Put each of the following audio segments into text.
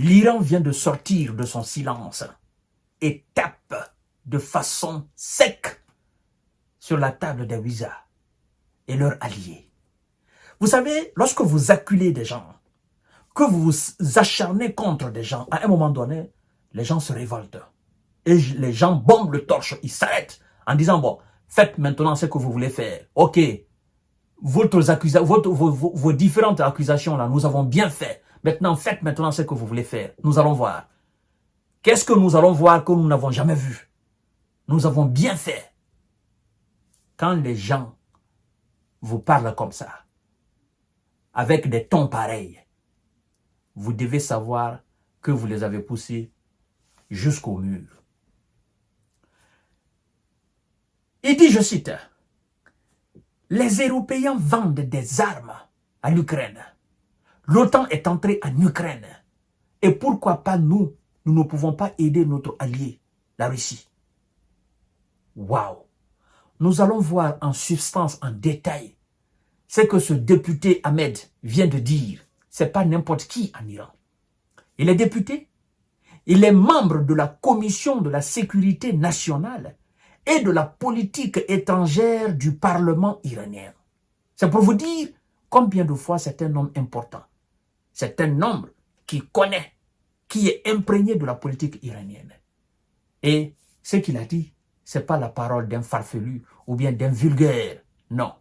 L'Iran vient de sortir de son silence et tape de façon sec sur la table des visas et leurs alliés. Vous savez, lorsque vous acculez des gens, que vous vous acharnez contre des gens, à un moment donné, les gens se révoltent. Et les gens bombent le torche, ils s'arrêtent en disant, bon, faites maintenant ce que vous voulez faire. Ok, vos différentes accusations là, nous avons bien fait. Maintenant, faites maintenant ce que vous voulez faire. Nous allons voir. Qu'est-ce que nous allons voir que nous n'avons jamais vu? Nous avons bien fait. Quand les gens vous parlent comme ça, avec des tons pareils, vous devez savoir que vous les avez poussés jusqu'au mur. Il dit, je cite, « Les Européens vendent des armes à l'Ukraine. L'OTAN est entrée en Ukraine. Et pourquoi pas nous ne pouvons pas aider notre allié, la Russie. » Waouh! Nous allons voir en substance, en détail, ce que ce député Ahmed vient de dire. Ce n'est pas n'importe qui en Iran. Il est député, il est membre de la Commission de la sécurité nationale et de la politique étrangère du Parlement iranien. C'est pour vous dire combien de fois c'est un homme important. C'est un homme qui connaît, qui est imprégné de la politique iranienne. Et ce qu'il a dit, ce n'est pas la parole d'un farfelu ou bien d'un vulgaire. Non,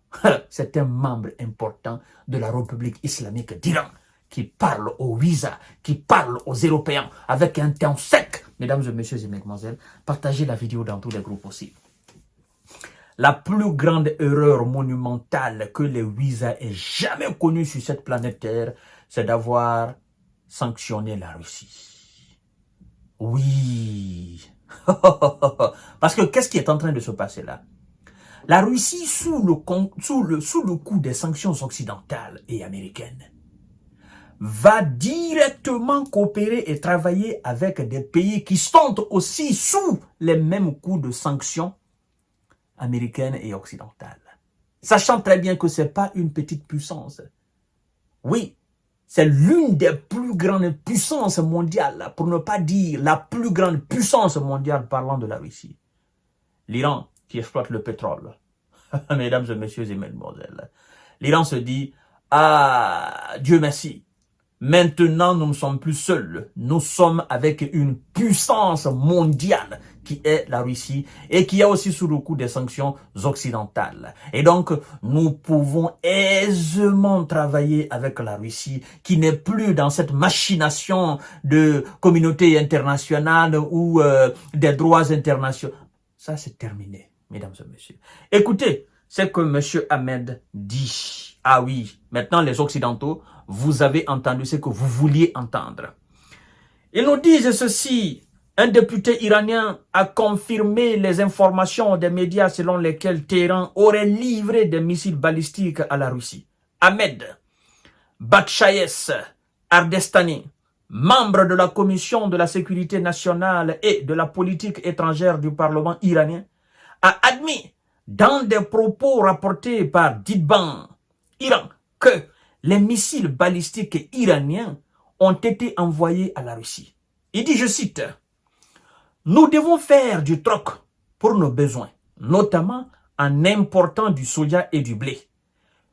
c'est un membre important de la République islamique d'Iran qui parle aux visas, qui parle aux Européens avec un ton sec. Mesdames et messieurs et mesdemoiselles, partagez la vidéo dans tous les groupes aussi. La plus grande erreur monumentale que les visas aient jamais connue sur cette planète Terre, c'est d'avoir sanctionné la Russie. Oui. Parce que qu'est-ce qui est en train de se passer là? La Russie, sous le coup des sanctions occidentales et américaines, va directement coopérer et travailler avec des pays qui sont aussi sous les mêmes coups de sanctions américaines et occidentales. Sachant très bien que ce n'est pas une petite puissance. Oui, c'est l'une des plus grandes puissances mondiales, pour ne pas dire la plus grande puissance mondiale parlant de la Russie. L'Iran qui exploite le pétrole. Mesdames et messieurs et mesdemoiselles. L'Iran se dit, ah, Dieu merci. Maintenant, nous ne sommes plus seuls. Nous sommes avec une puissance mondiale qui est la Russie et qui est aussi sous le coup des sanctions occidentales. Et donc, nous pouvons aisément travailler avec la Russie qui n'est plus dans cette machination de communauté internationale ou des droits internationaux. Ça, c'est terminé, mesdames et messieurs. Écoutez ce que M. Ahmed dit. Ah oui, maintenant les Occidentaux, vous avez entendu ce que vous vouliez entendre. Ils nous disent ceci. Un député iranien a confirmé les informations des médias selon lesquelles Téhéran aurait livré des missiles balistiques à la Russie. Ahmed Batchayes Ardestani, membre de la Commission de la sécurité nationale et de la politique étrangère du Parlement iranien, a admis dans des propos rapportés par Didban, Iran, que les missiles balistiques iraniens ont été envoyés à la Russie. Il dit, je cite, « Nous devons faire du troc pour nos besoins, notamment en important du soja et du blé.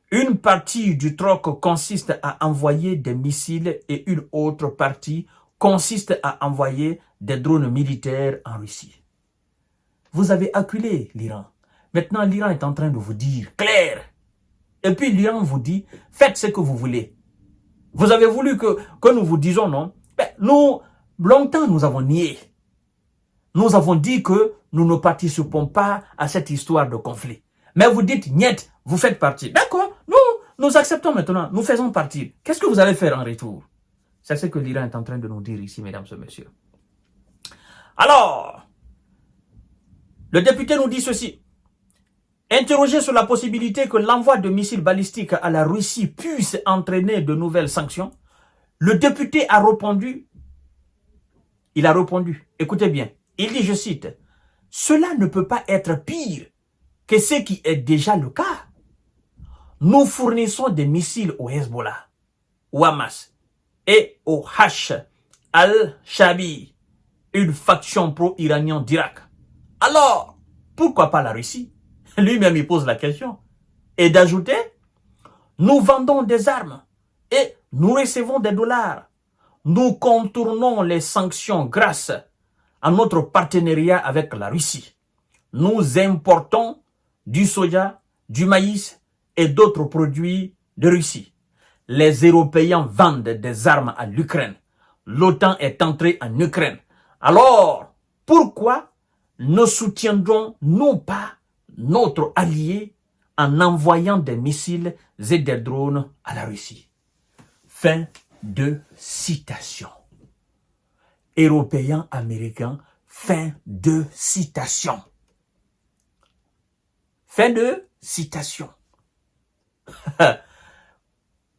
Une partie du troc consiste à envoyer des missiles et une autre partie consiste à envoyer des drones militaires en Russie. » Vous avez acculé l'Iran. Maintenant, l'Iran est en train de vous dire clair. Et puis l'Iran vous dit, faites ce que vous voulez. Vous avez voulu que nous vous disions non. Ben, nous, longtemps, nous avons nié. Nous avons dit que nous ne participons pas à cette histoire de conflit. Mais vous dites, niet, vous faites partie. D'accord, nous acceptons maintenant, nous faisons partie. Qu'est-ce que vous allez faire en retour? C'est ce que l'Iran est en train de nous dire ici, mesdames et messieurs. Alors, le député nous dit ceci. Interrogé sur la possibilité que l'envoi de missiles balistiques à la Russie puisse entraîner de nouvelles sanctions, le député a répondu, écoutez bien, il dit, je cite, « Cela ne peut pas être pire que ce qui est déjà le cas. Nous fournissons des missiles au Hezbollah, au Hamas et au Al-Shabi, une faction pro-iranienne d'Irak. Alors, pourquoi pas la Russie? Lui-même, il pose la question. Et d'ajouter, nous vendons des armes et nous recevons des dollars. Nous contournons les sanctions grâce à notre partenariat avec la Russie. Nous importons du soja, du maïs et d'autres produits de Russie. Les Européens vendent des armes à l'Ukraine. L'OTAN est entrée en Ukraine. Alors, pourquoi ne soutiendrons-nous pas notre allié en envoyant des missiles et des drones à la Russie? Fin de citation. Européens, Américains, fin de citation. Fin de citation.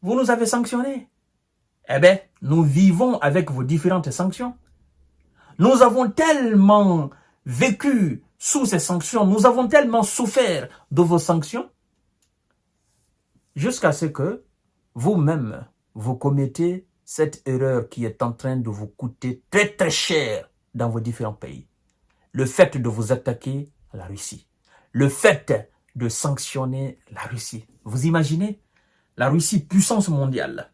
Vous nous avez sanctionnés. Eh bien, nous vivons avec vos différentes sanctions. Nous avons tellement vécu sous ces sanctions, nous avons tellement souffert de vos sanctions, jusqu'à ce que vous-même, vous commettez cette erreur qui est en train de vous coûter très très cher dans vos différents pays. Le fait de vous attaquer à la Russie. Le fait de sanctionner la Russie. Vous imaginez? La Russie, puissance mondiale.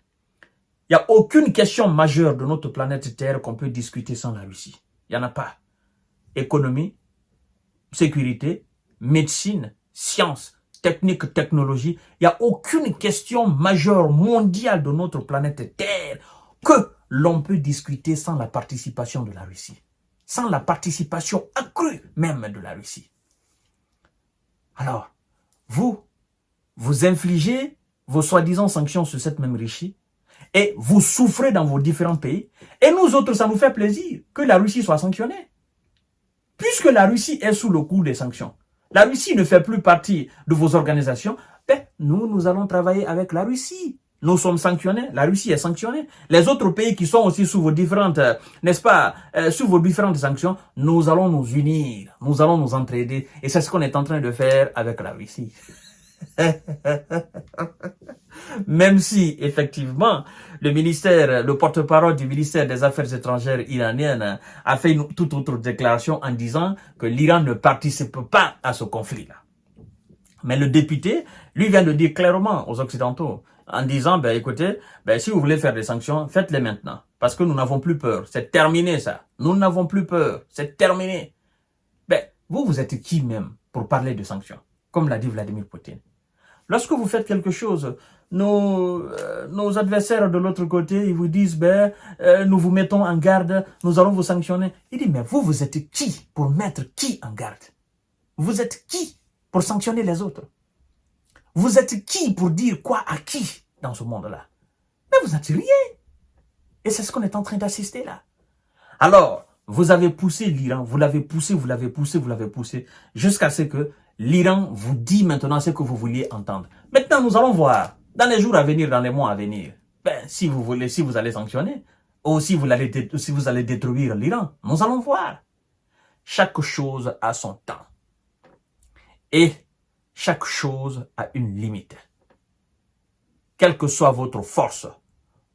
Il n'y a aucune question majeure de notre planète Terre qu'on peut discuter sans la Russie. Il n'y en a pas. Économie, sécurité, médecine, sciences, technique, technologie. Il n'y a aucune question majeure mondiale de notre planète Terre que l'on peut discuter sans la participation de la Russie. Sans la participation accrue même de la Russie. Alors, vous infligez vos soi-disant sanctions sur cette même Russie et vous souffrez dans vos différents pays. Et nous autres, ça nous fait plaisir que la Russie soit sanctionnée. Puisque la Russie est sous le coup des sanctions, la Russie ne fait plus partie de vos organisations, ben, nous allons travailler avec la Russie. Nous sommes sanctionnés, la Russie est sanctionnée. Les autres pays qui sont aussi sous vos différentes, n'est-ce pas, sous vos différentes sanctions, nous allons nous unir, nous allons nous entraider. Et c'est ce qu'on est en train de faire avec la Russie. Même si, effectivement, le porte-parole du ministère des Affaires étrangères iranienne a fait une toute autre déclaration en disant que l'Iran ne participe pas à ce conflit-là. Mais le député, lui, vient de dire clairement aux Occidentaux, en disant, ben écoutez, ben, si vous voulez faire des sanctions, faites-les maintenant. Parce que nous n'avons plus peur. C'est terminé ça. Nous n'avons plus peur. C'est terminé. Ben, vous êtes qui même pour parler de sanctions? Comme l'a dit Vladimir Poutine. Lorsque vous faites quelque chose, nos adversaires de l'autre côté, ils vous disent, ben, nous vous mettons en garde, nous allons vous sanctionner. Il dit, mais vous êtes qui pour mettre qui en garde? Vous êtes qui pour sanctionner les autres? Vous êtes qui pour dire quoi à qui dans ce monde-là? Mais vous n'êtes rien. Et c'est ce qu'on est en train d'assister là. Alors, vous avez poussé l'Iran, vous l'avez poussé, vous l'avez poussé, vous l'avez poussé, jusqu'à ce que l'Iran vous dit maintenant ce que vous vouliez entendre. Maintenant, nous allons voir, dans les jours à venir, dans les mois à venir, ben, si vous allez sanctionner, ou si vous allez détruire l'Iran, nous allons voir. Chaque chose a son temps. Et chaque chose a une limite. Quelle que soit votre force,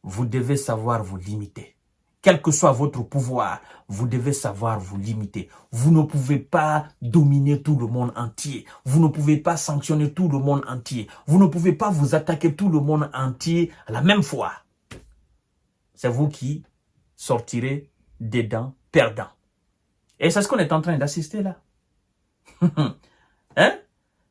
vous devez savoir vous limiter. Quel que soit votre pouvoir, vous devez savoir vous limiter. Vous ne pouvez pas dominer tout le monde entier. Vous ne pouvez pas sanctionner tout le monde entier. Vous ne pouvez pas vous attaquer tout le monde entier à la même fois. C'est vous qui sortirez dedans perdant. Et c'est ce qu'on est en train d'assister là. Hein?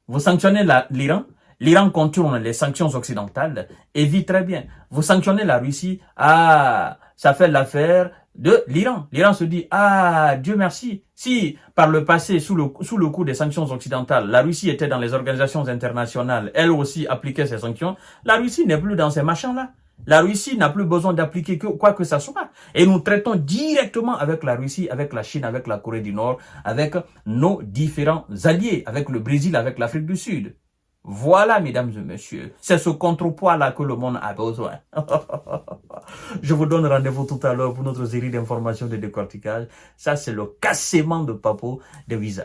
Vous sanctionnez l'Iran. L'Iran contourne les sanctions occidentales et vit très bien. Vous sanctionnez la Russie. Ah, ça fait l'affaire de l'Iran. L'Iran se dit, ah, Dieu merci. Si par le passé, sous le coup des sanctions occidentales, la Russie était dans les organisations internationales, elle aussi appliquait ces sanctions, la Russie n'est plus dans ces machins-là. La Russie n'a plus besoin d'appliquer quoi que ce soit. Et nous traitons directement avec la Russie, avec la Chine, avec la Corée du Nord, avec nos différents alliés, avec le Brésil, avec l'Afrique du Sud. Voilà, mesdames et messieurs, c'est ce contrepoids-là que le monde a besoin. Je vous donne rendez-vous tout à l'heure pour notre série d'informations de décortiquage. Ça, c'est le cassement de Papo de Visa.